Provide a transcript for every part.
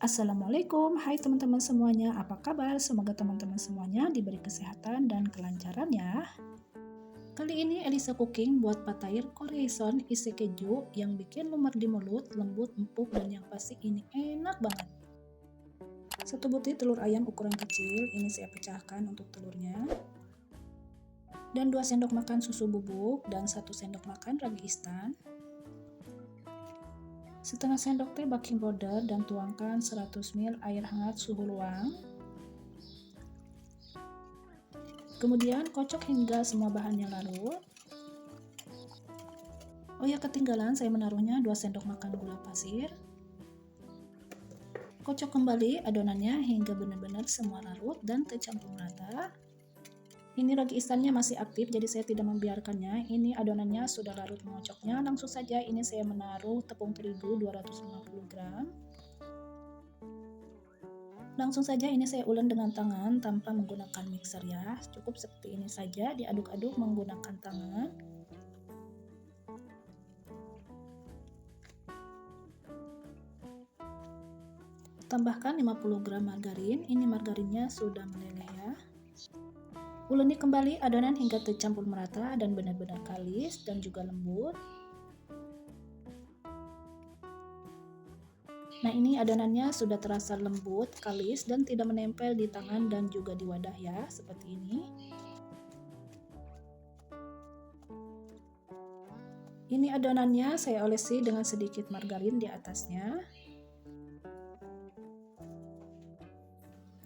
Assalamualaikum, hai teman-teman semuanya, apa kabar? Semoga teman-teman semuanya diberi kesehatan dan kelancaran ya. Kali ini Elisa Cooking buat patair Corison isi keju yang bikin lumer di mulut, lembut, empuk, dan yang pasti ini enak banget. Satu butir telur ayam ukuran kecil, ini saya pecahkan untuk telurnya. Dan 2 sendok makan susu bubuk dan 1 sendok makan ragi instan. Setengah sendok teh baking powder dan tuangkan 100 ml air hangat suhu ruang. Kemudian kocok hingga semua bahannya larut. Oh ya, ketinggalan saya menaruhnya 2 sendok makan gula pasir. Kocok kembali adonannya hingga benar-benar semua larut dan tercampur merata. Ini ragi instannya masih aktif, jadi saya tidak membiarkannya. Ini adonannya sudah larut mengocoknya. Langsung saja ini saya menaruh tepung terigu 250 gram. Langsung saja ini saya ulek dengan tangan tanpa menggunakan mixer ya. Cukup seperti ini saja, diaduk-aduk menggunakan tangan. Tambahkan 50 gram margarin. Ini margarinnya sudah meleleh ya. Uleni kembali adonan hingga tercampur merata dan benar-benar kalis dan juga lembut. Nah, ini adonannya sudah terasa lembut, kalis, dan tidak menempel di tangan dan juga di wadah ya, seperti ini. Ini adonannya saya olesi dengan sedikit margarin di atasnya.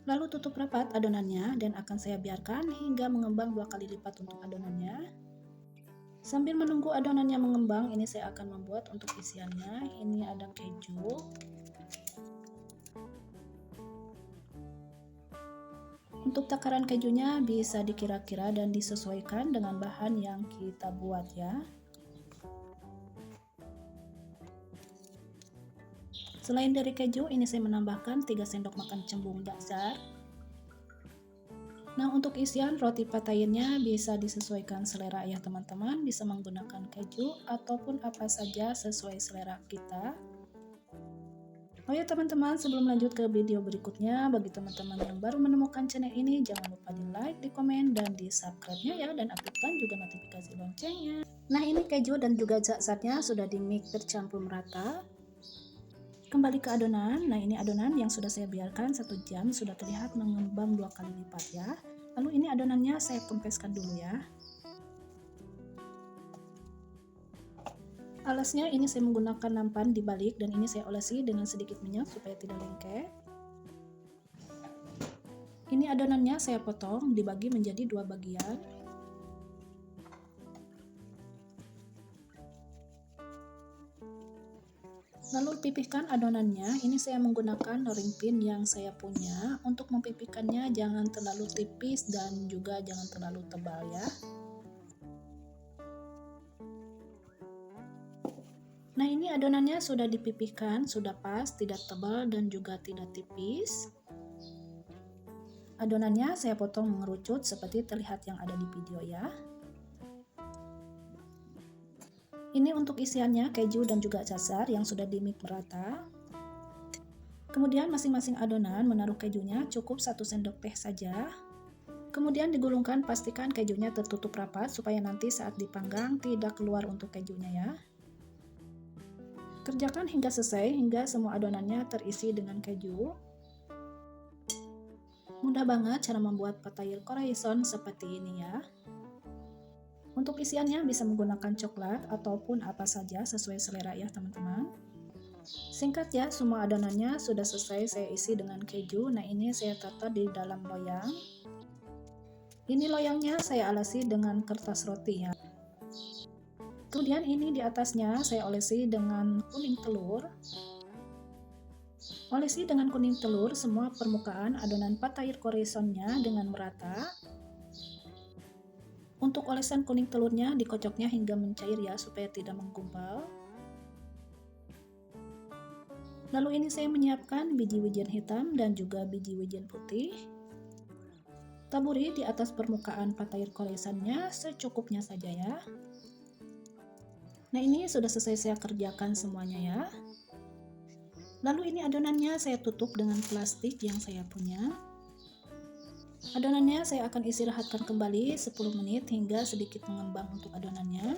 Lalu tutup rapat adonannya dan akan saya biarkan hingga mengembang 2 kali lipat untuk adonannya. Sambil menunggu adonannya mengembang, ini saya akan membuat untuk isiannya. Ini ada keju. Untuk takaran kejunya bisa dikira-kira dan disesuaikan dengan bahan yang kita buat ya. Selain dari keju, ini saya menambahkan 3 sendok makan cembung dasar. Nah, untuk isian roti patairnya bisa disesuaikan selera ya teman-teman, bisa menggunakan keju ataupun apa saja sesuai selera kita. Oh ya teman-teman, sebelum lanjut ke video berikutnya, bagi teman-teman yang baru menemukan channel ini, jangan lupa di like, di komen, dan di subscribe-nya ya, dan aktifkan juga notifikasi loncengnya. Nah, ini keju dan juga zat-zatnya sudah di mix tercampur merata. Kembali ke adonan. Nah, ini adonan yang sudah saya biarkan 1 jam sudah terlihat mengembang 2 kali lipat ya. Lalu ini adonannya saya kempeskan dulu ya. Alasnya ini saya menggunakan nampan dibalik dan ini saya olesi dengan sedikit minyak supaya tidak lengket. Ini adonannya saya potong dibagi menjadi 2 bagian. Lalu pipihkan adonannya. Ini saya menggunakan rolling pin yang saya punya. Untuk mempipihkannya jangan terlalu tipis dan juga jangan terlalu tebal ya. Nah, ini adonannya sudah dipipihkan, sudah pas, tidak tebal dan juga tidak tipis. Adonannya saya potong mengerucut seperti terlihat yang ada di video ya. Ini untuk isiannya keju dan juga dasar yang sudah di-mix merata. Kemudian masing-masing adonan menaruh kejunya cukup 1 sendok teh saja. Kemudian digulungkan, pastikan kejunya tertutup rapat supaya nanti saat dipanggang tidak keluar untuk kejunya ya. Kerjakan hingga selesai, hingga semua adonannya terisi dengan keju. Mudah banget cara membuat patair Corison seperti ini ya. Untuk isiannya bisa menggunakan coklat ataupun apa saja sesuai selera ya teman-teman. Singkat ya, semua adonannya sudah selesai saya isi dengan keju. Nah, ini saya tata di dalam loyang. Ini loyangnya saya alasi dengan kertas roti ya. Kemudian ini di atasnya saya olesi dengan kuning telur. Olesi dengan kuning telur semua permukaan adonan patair Corisonnya dengan merata. Untuk olesan kuning telurnya dikocoknya hingga mencair ya supaya tidak menggumpal. Lalu ini saya menyiapkan biji wijen hitam dan juga biji wijen putih. Taburi di atas permukaan patair Corisonnya secukupnya saja ya. Nah, ini sudah selesai saya kerjakan semuanya ya. Lalu ini adonannya saya tutup dengan plastik yang saya punya. Adonannya saya akan istirahatkan kembali 10 menit hingga sedikit mengembang untuk adonannya.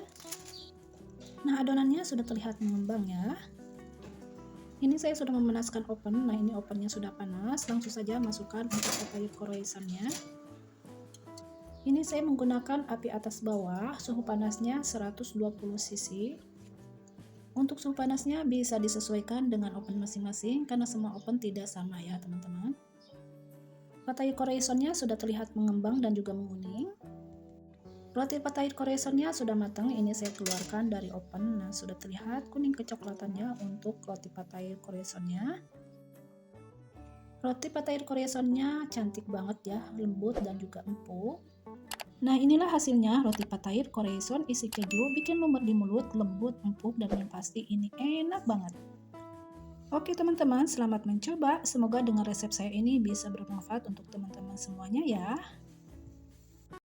Nah, adonannya sudah terlihat mengembang ya. Ini saya sudah memanaskan oven. Nah, ini ovennya sudah panas. Langsung saja masukkan untuk papaya croissantnya. Ini saya menggunakan api atas bawah, suhu panasnya 120 cc. Untuk suhu panasnya bisa disesuaikan dengan oven masing-masing karena semua oven tidak sama ya teman-teman. Papaya croissantnya sudah terlihat mengembang dan juga menguning. Roti papaya croissantnya sudah matang, ini saya keluarkan dari oven. Nah, sudah terlihat kuning kecoklatannya untuk roti papaya croissantnya. Roti papaya croissantnya cantik banget ya, lembut dan juga empuk. Nah, inilah hasilnya roti papaya croissant isi keju, bikin lumer di mulut, lembut, empuk, dan yang pasti ini enak banget. Oke teman-teman, selamat mencoba. Semoga dengan resep saya ini bisa bermanfaat untuk teman-teman semuanya ya.